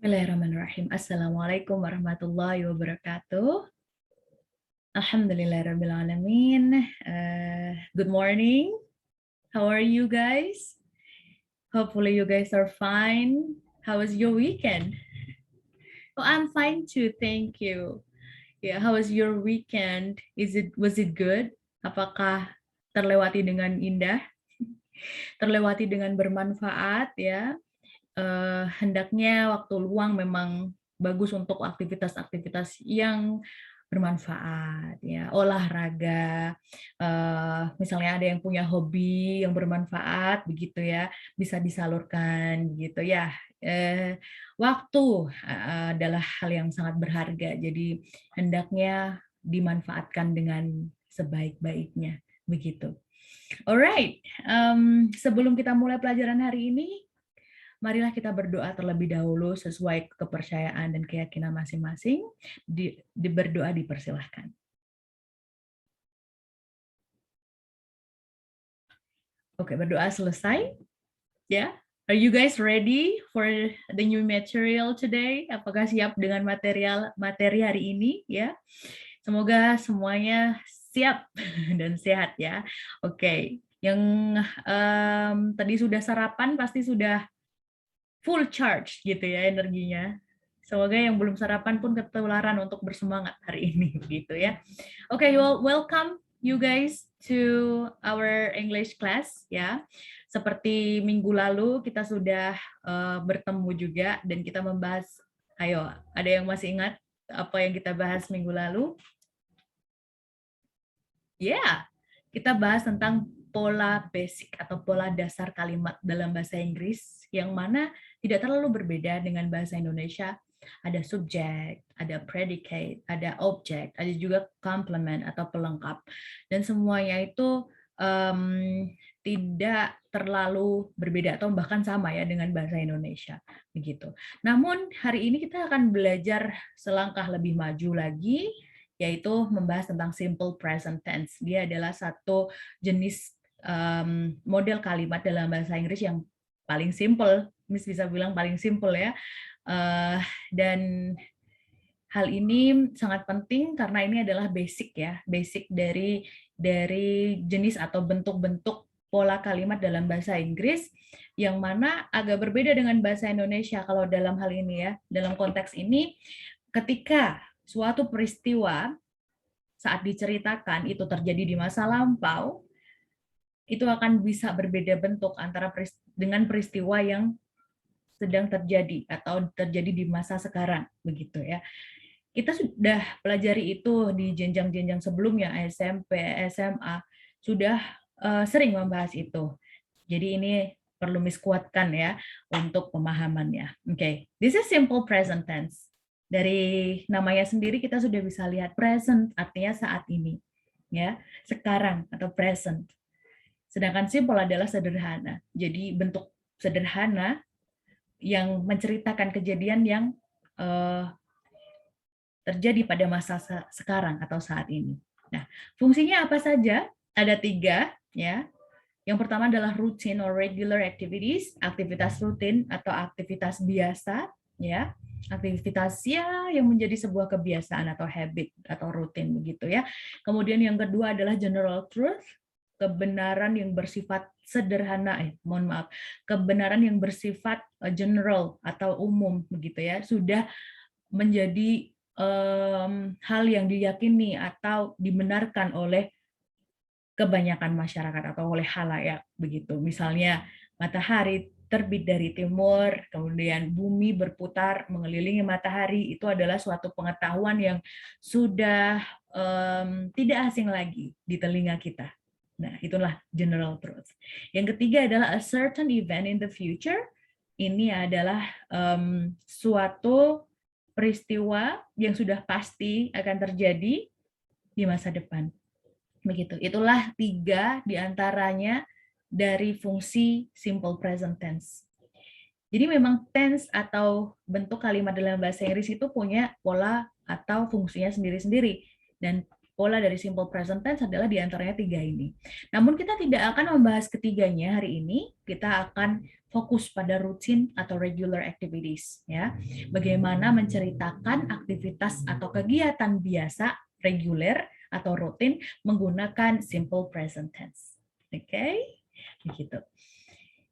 Bismillahirrahmanirrahim. Assalamualaikum warahmatullahi wabarakatuh. Alhamdulillahirrabbilalamin. Good morning. How are you guys? Hopefully you guys are fine. How was your weekend? Oh, I'm fine too. Thank you. Yeah, how was your weekend? Was it good? Apakah terlewati dengan indah? Terlewati dengan bermanfaat ya? Hendaknya waktu luang memang bagus untuk aktivitas-aktivitas yang bermanfaat ya, olahraga, misalnya ada yang punya hobi yang bermanfaat begitu ya, bisa disalurkan gitu ya. Waktu adalah hal yang sangat berharga, jadi hendaknya dimanfaatkan dengan sebaik-baiknya begitu. Alright, sebelum kita mulai pelajaran hari ini, marilah kita berdoa terlebih dahulu sesuai kepercayaan dan keyakinan masing-masing. Berdoa dipersilahkan. Oke, berdoa selesai. Ya, are you guys ready for the new material today? Apakah siap dengan materi hari ini? Ya, semoga semuanya siap dan sehat ya. Oke, yang tadi sudah sarapan pasti sudah full charge gitu ya energinya. Semoga yang belum sarapan pun ketularan untuk bersemangat hari ini gitu ya. Oke, well, welcome you guys to our English class ya. Seperti minggu lalu kita sudah bertemu juga dan kita membahas, ayo, ada yang masih ingat apa yang kita bahas minggu lalu? Ya, kita bahas tentang pola basic atau pola dasar kalimat dalam bahasa Inggris yang mana tidak terlalu berbeda dengan bahasa Indonesia. Ada subjek, ada predicate, ada object, ada juga complement atau pelengkap. Dan semuanya itu tidak terlalu berbeda atau bahkan sama ya dengan bahasa Indonesia begitu. Namun hari ini kita akan belajar selangkah lebih maju lagi, yaitu membahas tentang simple present tense. Dia adalah satu jenis model kalimat dalam bahasa Inggris yang paling simple, Miss bisa bilang paling simple ya. Dan hal ini sangat penting karena ini adalah basic ya, basic dari jenis atau bentuk-bentuk pola kalimat dalam bahasa Inggris yang mana agak berbeda dengan bahasa Indonesia kalau dalam hal ini ya. Dalam konteks ini, ketika suatu peristiwa saat diceritakan itu terjadi di masa lampau, itu akan bisa berbeda bentuk antara dengan peristiwa yang sedang terjadi atau terjadi di masa sekarang begitu ya. Kita sudah pelajari itu di jenjang-jenjang sebelumnya, SMP, SMA, sudah sering membahas itu. Jadi ini perlu miskuatkan ya untuk pemahamannya. Oke, this is simple present tense. Dari namanya sendiri kita sudah bisa lihat present artinya saat ini, ya, sekarang atau present. Sedangkan simple adalah sederhana. Jadi bentuk sederhana yang menceritakan kejadian yang terjadi pada masa sekarang atau saat ini. Nah, fungsinya apa saja? Ada 3, ya. Yang pertama adalah routine or regular activities, aktivitas rutin atau aktivitas biasa, ya. Aktivitas ya yang menjadi sebuah kebiasaan atau habit atau rutin begitu ya. Kemudian yang kedua adalah general truth, kebenaran yang bersifat sederhana, kebenaran yang bersifat general atau umum begitu ya, sudah menjadi hal yang diyakini atau dibenarkan oleh kebanyakan masyarakat atau oleh khalayak begitu. Misalnya matahari terbit dari timur, kemudian bumi berputar mengelilingi matahari, itu adalah suatu pengetahuan yang sudah tidak asing lagi di telinga kita. Nah, itulah general truth. Yang ketiga adalah a certain event in the future. Ini adalah suatu peristiwa yang sudah pasti akan terjadi di masa depan. Begitu. Itulah 3 diantaranya dari fungsi simple present tense. Jadi memang tense atau bentuk kalimat dalam bahasa Inggris itu punya pola atau fungsinya sendiri-sendiri. Dan pola dari simple present tense adalah di antaranya 3 ini. Namun kita tidak akan membahas ketiganya hari ini. Kita akan fokus pada routine atau regular activities, ya. Bagaimana menceritakan aktivitas atau kegiatan biasa reguler atau rutin menggunakan simple present tense. Oke, begitu.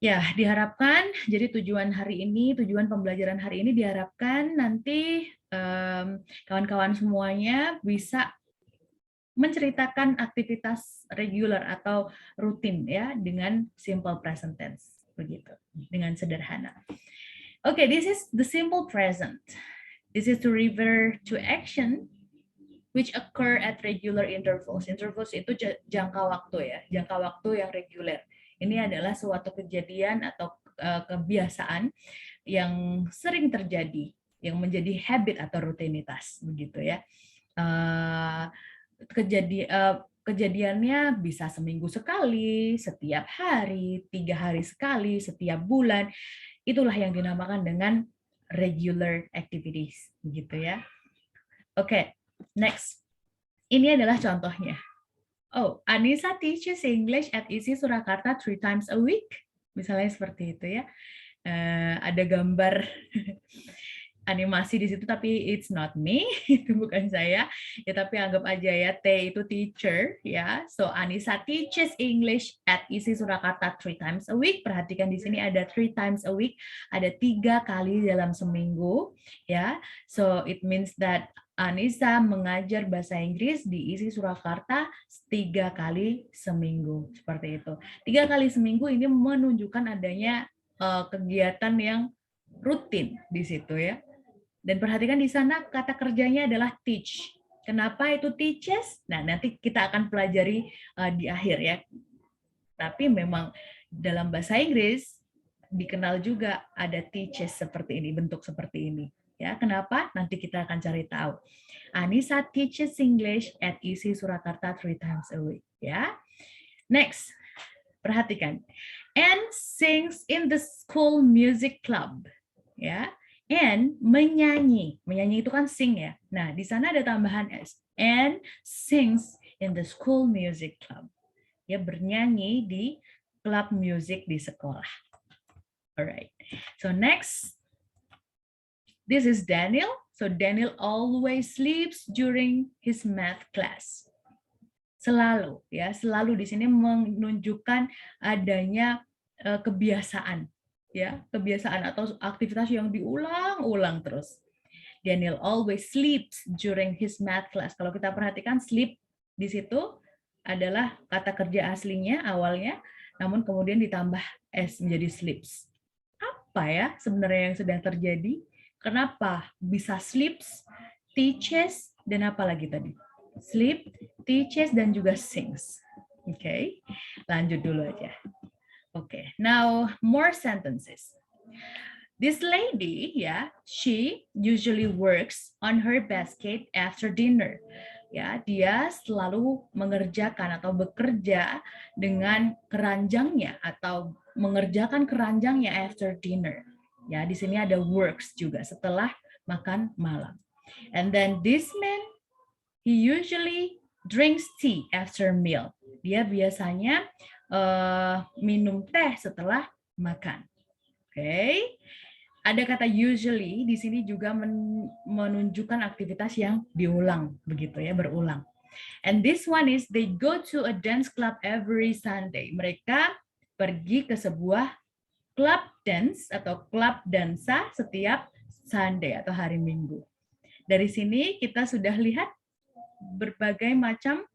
Ya, diharapkan jadi tujuan pembelajaran hari ini diharapkan nanti kawan-kawan semuanya bisa menceritakan aktivitas regular atau rutin ya dengan simple present tense begitu, dengan sederhana. Okay, this is the simple present. This is to refer to action which occur at regular intervals. Intervals itu jangka waktu ya, jangka waktu yang reguler. Ini adalah suatu kejadian atau kebiasaan yang sering terjadi, yang menjadi habit atau rutinitas, begitu ya. Kejadiannya bisa seminggu sekali, setiap hari, 3 hari sekali, setiap bulan. Itulah yang dinamakan dengan regular activities, begitu ya. Oke, next. Ini adalah contohnya. Oh, Anissa teaches English at ISI Surakarta 3 times a week. Misalnya seperti itu ya. Ada gambar animasi di situ, tapi it's not me, itu bukan saya. Ya, tapi anggap aja ya, T itu teacher ya. So Anissa teaches English at ISI Surakarta 3 times a week. Perhatikan di sini ada 3 times a week, ada 3 kali dalam seminggu ya. So it means that Anissa mengajar bahasa Inggris di ISI Surakarta 3 kali seminggu, seperti itu. 3 kali seminggu ini menunjukkan adanya kegiatan yang rutin di situ ya. Dan perhatikan di sana kata kerjanya adalah teach. Kenapa itu teaches? Nah, nanti kita akan pelajari di akhir ya. Tapi memang dalam bahasa Inggris dikenal juga ada teaches seperti ini, bentuk seperti ini. Ya, kenapa? Nanti kita akan cari tahu. Anissa teaches English at ISI Surakarta 3 times a week. Ya. Next, perhatikan. And sings in the school music club. Ya. And menyanyi. Menyanyi itu kan sing ya. Nah, di sana ada tambahan S. And sings in the school music club. Ya, bernyanyi di klub musik di sekolah. Alright. So next. This is Daniel. So Daniel always sleeps during his math class. Selalu ya, selalu di sini menunjukkan adanya kebiasaan ya, kebiasaan atau aktivitas yang diulang-ulang terus. Daniel always sleeps during his math class. Kalau kita perhatikan sleep di situ adalah kata kerja aslinya awalnya, namun kemudian ditambah s menjadi sleeps. Apa ya sebenarnya yang sedang terjadi? Kenapa bisa sleeps, teaches, dan apa lagi tadi? Sleep, teaches, dan juga sings. Oke, lanjut dulu aja. Oke, now more sentences. This lady, ya, she usually works on her basket after dinner. Ya, dia selalu mengerjakan atau bekerja dengan keranjangnya atau mengerjakan keranjangnya after dinner. Ya, di sini ada works juga setelah makan malam. And then this man, he usually drinks tea after meal. Dia biasanya minum teh setelah makan. Oke. Ada kata usually di sini juga menunjukkan aktivitas yang diulang begitu ya, berulang. And this one is they go to a dance club every Sunday. Mereka pergi ke sebuah klub dance atau klub dansa setiap Sunday atau hari Minggu. Dari sini kita sudah lihat berbagai macam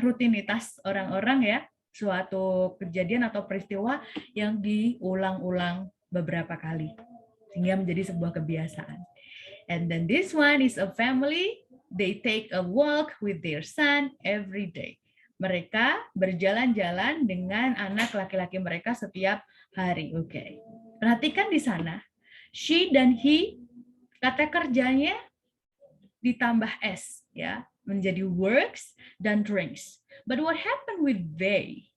rutinitas orang-orang ya, suatu kejadian atau peristiwa yang diulang-ulang beberapa kali sehingga menjadi sebuah kebiasaan. And then this one is a family, they take a walk with their son every day. Mereka berjalan-jalan dengan anak laki-laki mereka setiap hari. Oke. Perhatikan di sana, she dan he, kata kerjanya ditambah s ya, menjadi works dan drinks. But what happened with they?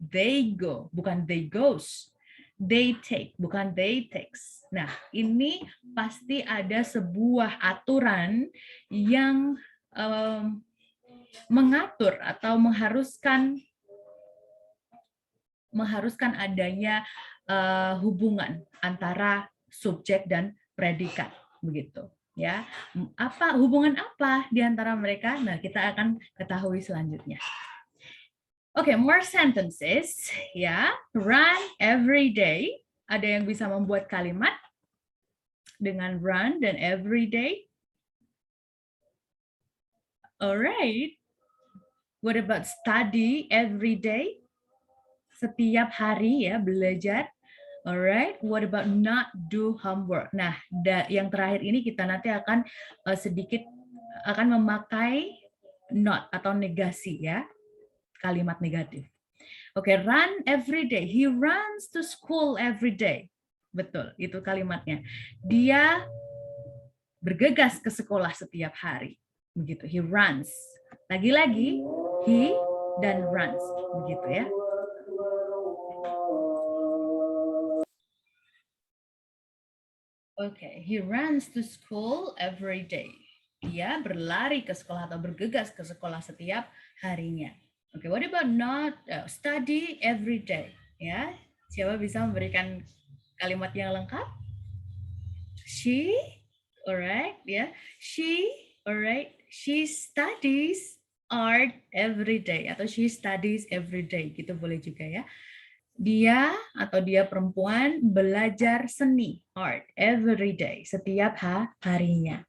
They go, bukan they goes. They take, bukan they takes. Nah, ini pasti ada sebuah aturan yang mengatur atau mengharuskan adanya hubungan antara subjek dan predikat, begitu ya. Hubungan apa di antara mereka? Nah, kita akan ketahui selanjutnya. Oke, more sentences ya. Run every day. Ada yang bisa membuat kalimat dengan run dan every day? Alright. What about study every day? Setiap hari ya, belajar. Alright. What about not do homework? Nah, yang terakhir ini kita nanti akan sedikit akan memakai not atau negasi ya. Kalimat negatif. Oke, run every day. He runs to school every day. Betul, itu kalimatnya. Dia bergegas ke sekolah setiap hari. Begitu, he runs. Lagi-lagi, he dan runs. Begitu ya. Oke, he runs to school every day. Dia berlari ke sekolah atau bergegas ke sekolah setiap harinya. Oke, what about not study every day? Ya, siapa bisa memberikan kalimat yang lengkap? She, alright, ya. She, alright. She studies art every day atau she studies every day, gitu boleh juga ya. Dia atau dia perempuan belajar seni, art, every day, setiap harinya.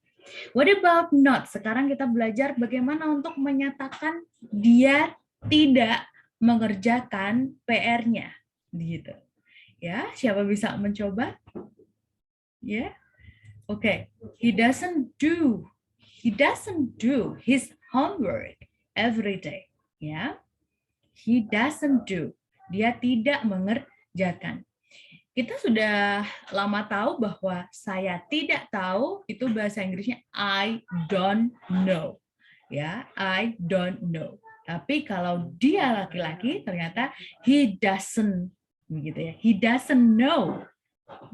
What about not? Sekarang kita belajar bagaimana untuk menyatakan dia tidak mengerjakan PR-nya, gitu. Ya, siapa bisa mencoba? Ya, oke. He doesn't do his homework every day. Ya, he doesn't do. Dia tidak mengerjakan. Kita sudah lama tahu bahwa saya tidak tahu itu bahasa Inggrisnya I don't know. Ya, I don't know. Tapi kalau dia laki-laki ternyata he doesn't, begitu ya. He doesn't know.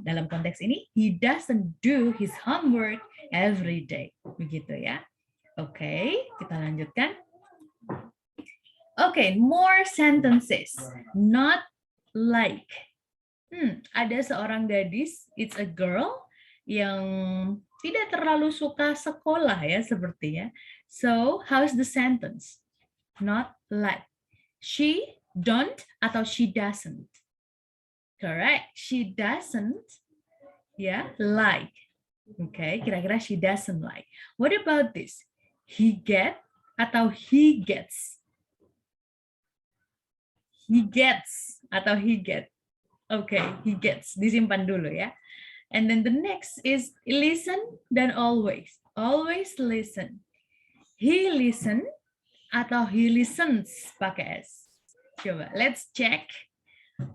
Dalam konteks ini he doesn't do his homework every day. Begitu ya. Oke, kita lanjutkan. Oke, more sentences. Not like. Ada seorang gadis, it's a girl, yang tidak terlalu suka sekolah ya sepertinya. So, how's the sentence? Not like. She don't atau she doesn't? Correct. She doesn't like. Okay, kira-kira she doesn't like. What about this? He get atau he gets? He gets atau he get? Okay, he gets. Disimpan dulu ya. And then the next is listen dan always. Always listen. He listen atau he listens pakai S. Coba, let's check.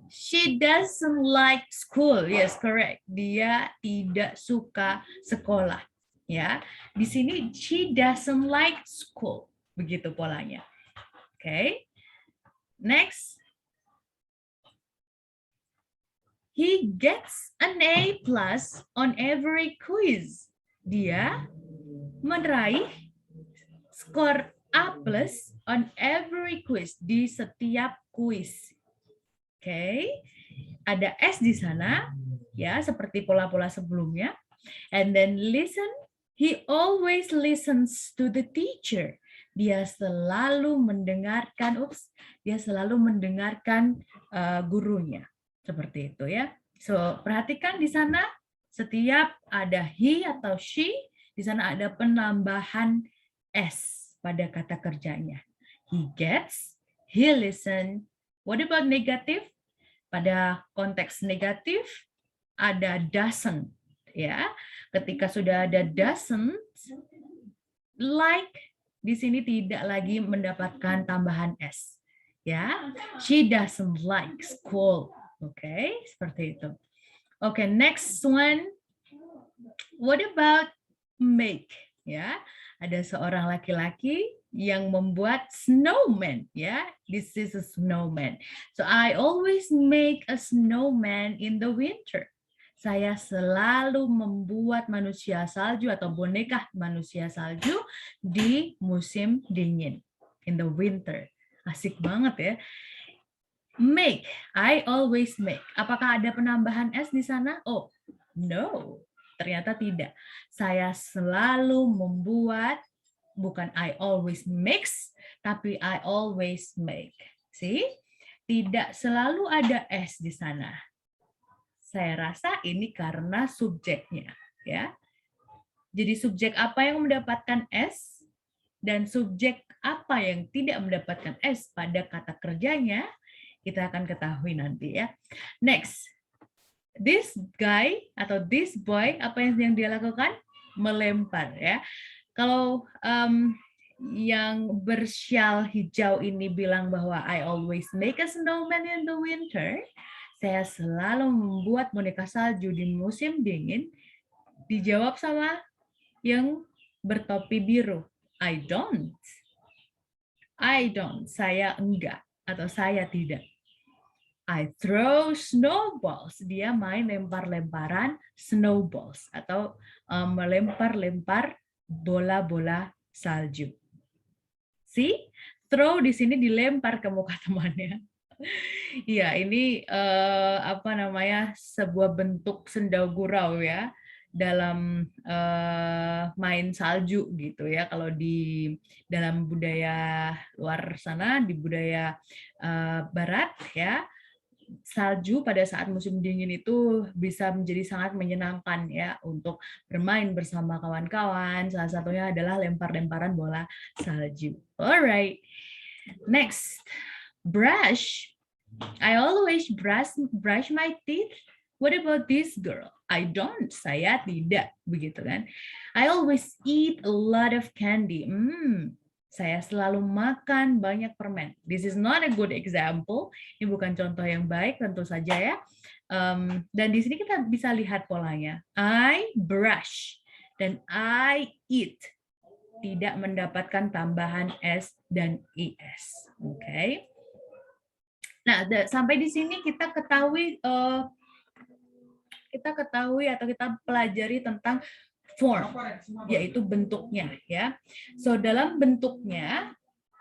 She doesn't like school. Yes, correct. Dia tidak suka sekolah. Ya, di sini she doesn't like school. Begitu polanya. Oke. Okay. Next. He gets an A+ on every quiz. Dia meraih skor A+ on every quiz, di setiap kuis. Oke. Okay. Ada S di sana ya, seperti pola-pola sebelumnya. And then listen, he always listens to the teacher. Dia selalu mendengarkan gurunya. Seperti itu ya. So, perhatikan di sana setiap ada he atau she, di sana ada penambahan S pada kata kerjanya. He gets, he listen. What about negatif? Pada konteks negatif ada doesn't ya. Ketika sudah ada doesn't, like di sini tidak lagi mendapatkan tambahan S. Ya, she doesn't like school. Oke, seperti itu. Oke, next one. What about make? Ya, ada seorang laki-laki yang membuat snowman. Ya, this is a snowman. So I always make a snowman in the winter. Saya selalu membuat manusia salju atau boneka manusia salju di musim dingin. in the winter. Asik banget ya. Make, I always make. Apakah ada penambahan S di sana? Oh, no. Ternyata tidak. Saya selalu membuat, bukan I always mix, tapi I always make. See? Tidak selalu ada S di sana. Saya rasa ini karena subjeknya, ya. Jadi subjek apa yang mendapatkan S dan subjek apa yang tidak mendapatkan S pada kata kerjanya, kita akan ketahui nanti ya. Next, this guy atau this boy, apa yang dia lakukan? Melempar ya. Kalau yang bersyal hijau ini bilang bahwa I always make a snowman in the winter, saya selalu membuat boneka salju di musim dingin, dijawab sama yang bertopi biru. I don't. Saya enggak atau saya tidak. I throw snowballs. Dia main lempar-lemparan snowballs atau melempar-lempar bola-bola salju. See? Throw di sini dilempar ke muka temannya. Iya, ini apa namanya? Sebuah bentuk sendau gurau ya dalam main salju gitu ya. Kalau di dalam budaya luar sana, di budaya barat ya, salju pada saat musim dingin itu bisa menjadi sangat menyenangkan ya untuk bermain bersama kawan-kawan. Salah satunya adalah lempar-lemparan bola salju. Alright, next, brush. I always brush my teeth. What about this girl? I don't. Saya tidak, begitu kan? I always eat a lot of candy. Saya selalu makan banyak permen. This is not a good example. Ini bukan contoh yang baik, tentu saja ya. Dan di sini kita bisa lihat polanya. I brush dan I eat. Tidak mendapatkan tambahan S dan IS. Oke. Okay. Nah, sampai di sini kita ketahui atau kita pelajari tentang form, yaitu bentuknya ya. So dalam bentuknya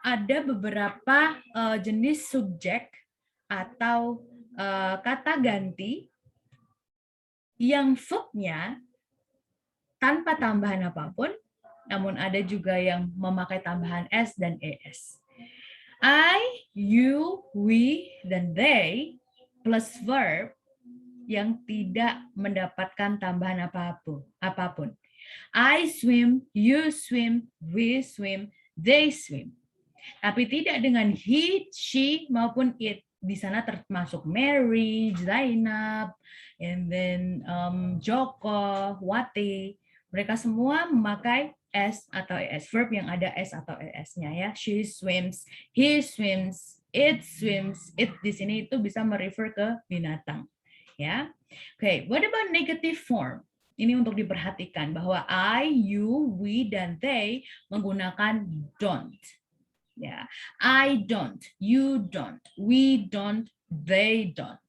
ada beberapa jenis subjek atau kata ganti yang verb-nya tanpa tambahan apapun, namun ada juga yang memakai tambahan S dan ES. I, you, we, dan they plus verb yang tidak mendapatkan tambahan apapun. I swim, you swim, we swim, they swim. Tapi tidak dengan he, she, maupun it. Di sana termasuk Mary, Zainab, and then Joko, Wati. Mereka semua memakai S atau ES, verb yang ada S atau ES-nya ya. She swims, he swims, it swims. It di sini itu bisa merefer ke binatang. Ya, oke. What about negative form? Ini untuk diperhatikan bahwa I, you, we, dan they menggunakan don't. Ya, I don't, you don't, we don't, they don't.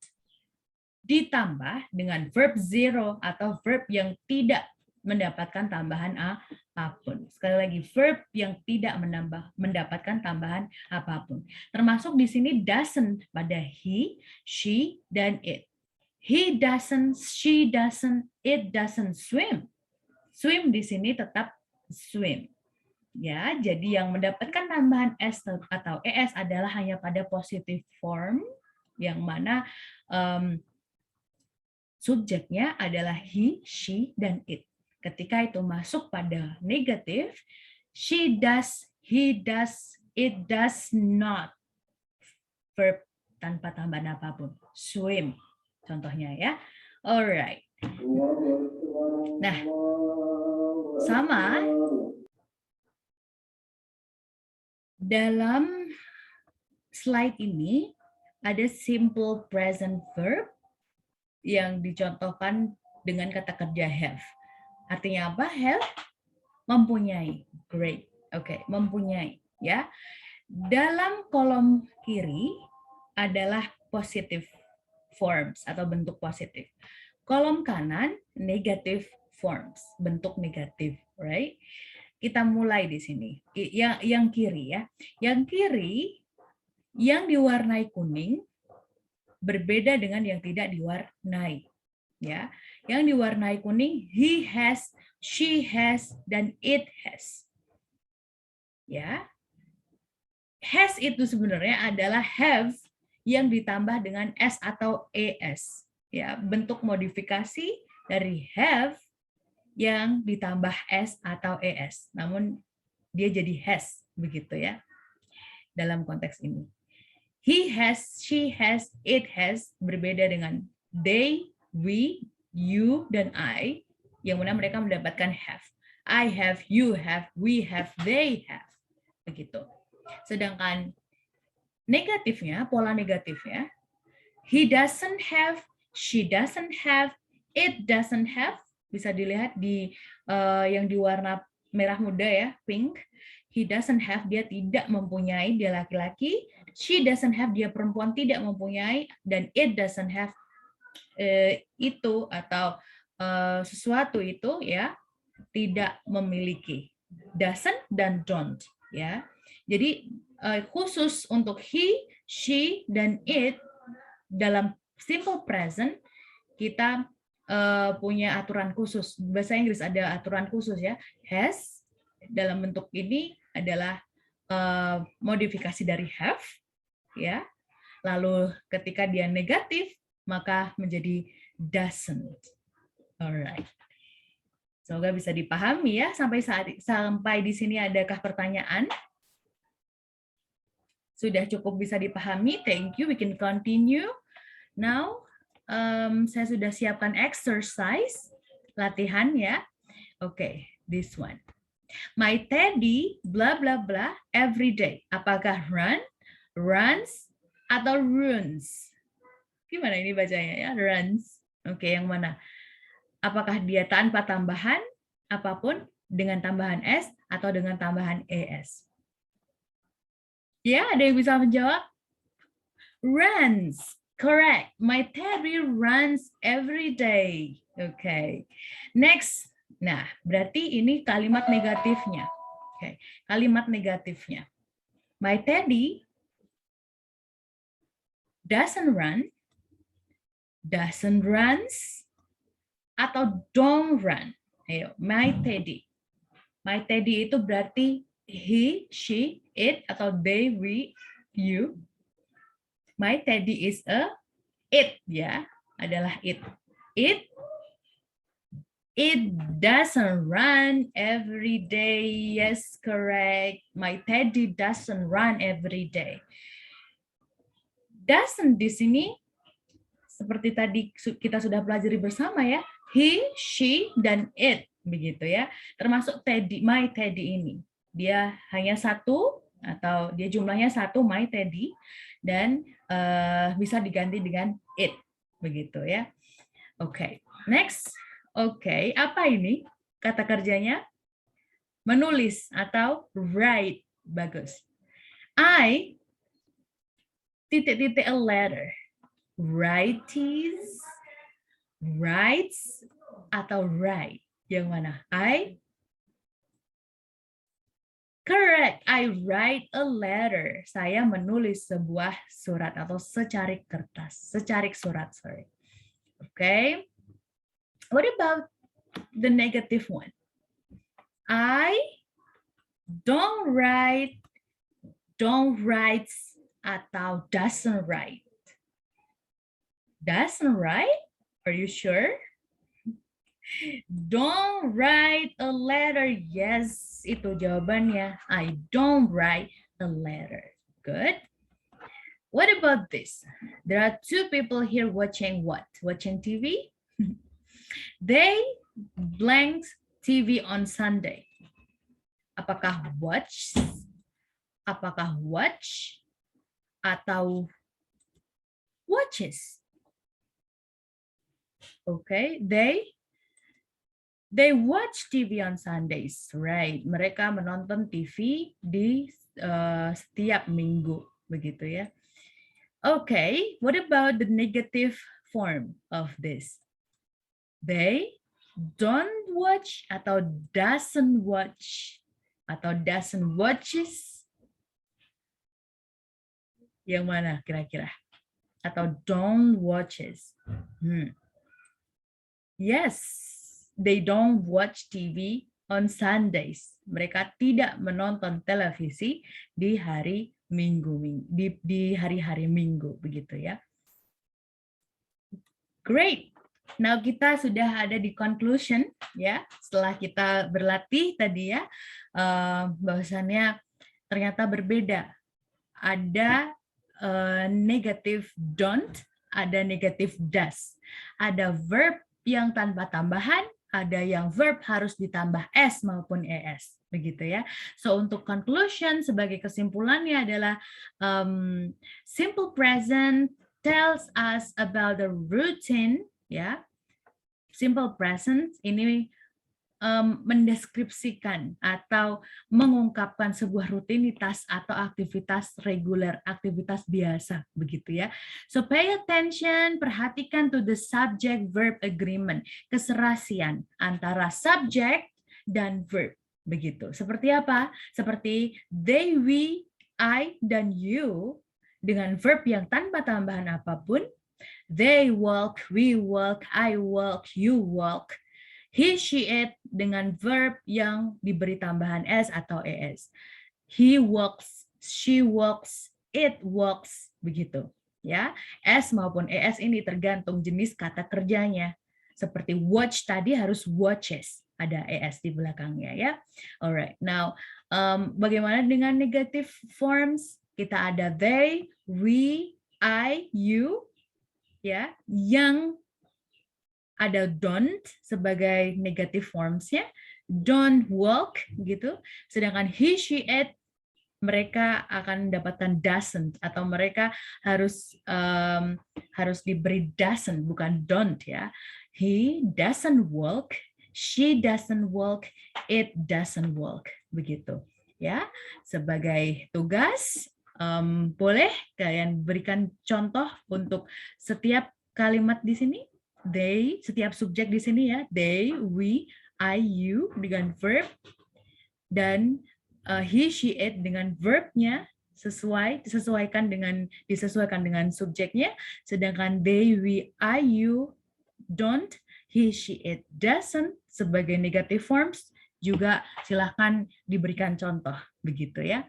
Ditambah dengan verb zero atau verb yang tidak mendapatkan tambahan apapun. Sekali lagi, verb yang tidak mendapatkan tambahan apapun. Termasuk di sini doesn't pada he, she, dan it. He doesn't, she doesn't, it doesn't swim. Swim di sini tetap swim. Ya, jadi yang mendapatkan tambahan S atau ES adalah hanya pada positive form, yang mana subjeknya adalah he, she, dan it. Ketika itu masuk pada negatif, she does, he does, it does not. Verb tanpa tambahan apapun. Swim. Contohnya ya. Alright. Nah, sama dalam slide ini ada simple present verb yang dicontohkan dengan kata kerja have. Artinya apa? Have, mempunyai. Great. Oke, mempunyai ya. Dalam kolom kiri adalah positive forms atau bentuk positif. Kolom kanan negative forms, bentuk negatif, right? kita mulai di sini. Yang kiri ya. Yang kiri yang diwarnai kuning berbeda dengan yang tidak diwarnai. Ya. Yang diwarnai kuning he has, she has, dan it has. Ya. Has itu sebenarnya adalah have yang ditambah dengan s atau es. Ya, bentuk modifikasi dari have yang ditambah s atau es. Namun dia jadi has begitu ya. Dalam konteks ini. He has, she has, it has berbeda dengan they, we, you, dan I, yang mana mereka mendapatkan have. I have, you have, we have, they have. Begitu. Sedangkan negatifnya, pola negatifnya, he doesn't have, she doesn't have, it doesn't have. Bisa dilihat di yang di warna merah muda ya, pink. He doesn't have, dia tidak mempunyai, dia laki-laki. She doesn't have, dia perempuan tidak mempunyai. Dan it doesn't have, itu atau sesuatu itu ya tidak memiliki. Doesn't dan don't ya. Jadi khusus untuk he, she, dan it dalam simple present kita punya aturan khusus. Bahasa Inggris ada aturan khusus ya. Has dalam bentuk ini adalah modifikasi dari have ya. Lalu ketika dia negatif maka menjadi doesn't. Alright. Semoga bisa dipahami ya sampai di sini adakah pertanyaan? Sudah cukup bisa dipahami. Thank you. We can continue. Now saya sudah siapkan exercise latihan ya. Okay, this one. My teddy blah blah blah every day. Apakah run, runs, atau runs? Gimana ini bacanya ya? Runs. Oke, yang mana? Apakah dia tanpa tambahan apapun, dengan tambahan s atau dengan tambahan es? Ya, ada yang bisa menjawab? Runs. Correct. My teddy runs every day. Okay. Next. Nah, berarti ini kalimat negatifnya. Okay. Kalimat negatifnya. My teddy doesn't run, doesn't runs, atau don't run. Ayo, my teddy. My teddy itu berarti he, she, it, atau they, we, you. My teddy is a it ya, adalah it. It doesn't run every day. Yes, correct. My teddy doesn't run every day. Doesn't di sini seperti tadi kita sudah pelajari bersama ya. He, she, dan it begitu ya. Termasuk teddy, my teddy ini. Dia hanya satu atau dia jumlahnya satu, my teddy, dan bisa diganti dengan it begitu ya. Oke, next. Oke, apa ini kata kerjanya? Menulis atau write. Bagus. I titik-titik a letter. Writes, writes, atau write. Yang mana? I? Correct. I write a letter. Saya menulis sebuah surat atau secarik kertas. Secarik surat, sorry. Okay. What about the negative one? I don't write, atau doesn't write. Doesn't write? Are you sure? Don't write a letter. Yes, itu jawabannya. I don't write a letter. Good. What about this? There are two people here watching what? Watching TV? They blank TV on Sunday. Apakah watch? Apakah watch? Atau watches? Okay, they watch TV on Sundays, right? Mereka menonton TV di setiap minggu, begitu ya. Okay, what about the negative form of this? They don't watch atau doesn't watch atau doesn't watches? Yang mana kira-kira? Atau don't watches? Yes, they don't watch TV on Sundays. Mereka tidak menonton televisi di hari Minggu, di hari-hari Minggu, begitu ya. Great. Now kita sudah ada di conclusion ya. Setelah kita berlatih tadi ya, bahwasannya ternyata berbeda. Ada negative don't, ada negative does. Ada verb yang tanpa tambahan, ada yang verb harus ditambah s maupun es, begitu ya. So untuk conclusion sebagai kesimpulannya adalah simple present tells us about the routine, ya. Simple present ini mendeskripsikan atau mengungkapkan sebuah rutinitas atau aktivitas reguler, aktivitas biasa, begitu ya. So pay attention, perhatikan to the subject-verb agreement, keserasian antara subject dan verb, begitu. Seperti apa? Seperti they, we, I, dan you dengan verb yang tanpa tambahan apapun. They walk, we walk, I walk, you walk. He, she, it dengan verb yang diberi tambahan s atau es. He walks, she walks, it walks, begitu. Ya, s maupun es ini tergantung jenis kata kerjanya. Seperti watch tadi harus watches, ada es di belakangnya ya. Alright, now bagaimana dengan negative forms? Kita ada they, we, I, you, ya, yang ada don't sebagai negative forms-nya, don't walk gitu. Sedangkan he, she, it mereka akan mendapatkan doesn't atau mereka harus diberi doesn't bukan don't ya. He doesn't walk, she doesn't walk, it doesn't walk, begitu ya. Sebagai tugas boleh kalian berikan contoh untuk setiap kalimat di sini. They, setiap subjek di sini ya, they, we, I, you dengan verb, dan he, she, it dengan verbnya disesuaikan dengan subjeknya, sedangkan they, we, I, you, don't, he, she, it doesn't sebagai negative forms juga silahkan diberikan contoh, begitu ya.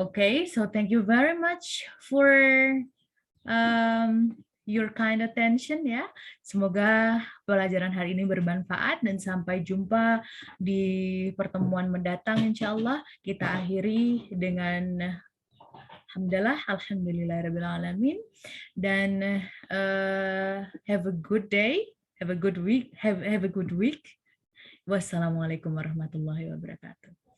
Okay, so thank you very much for your kind attention ya. Semoga pelajaran hari ini bermanfaat dan sampai jumpa di pertemuan mendatang insya Allah. Kita akhiri dengan alhamdulillahirrahmanirrahim, dan have a good day, have a good week. Wassalamualaikum warahmatullahi wabarakatuh.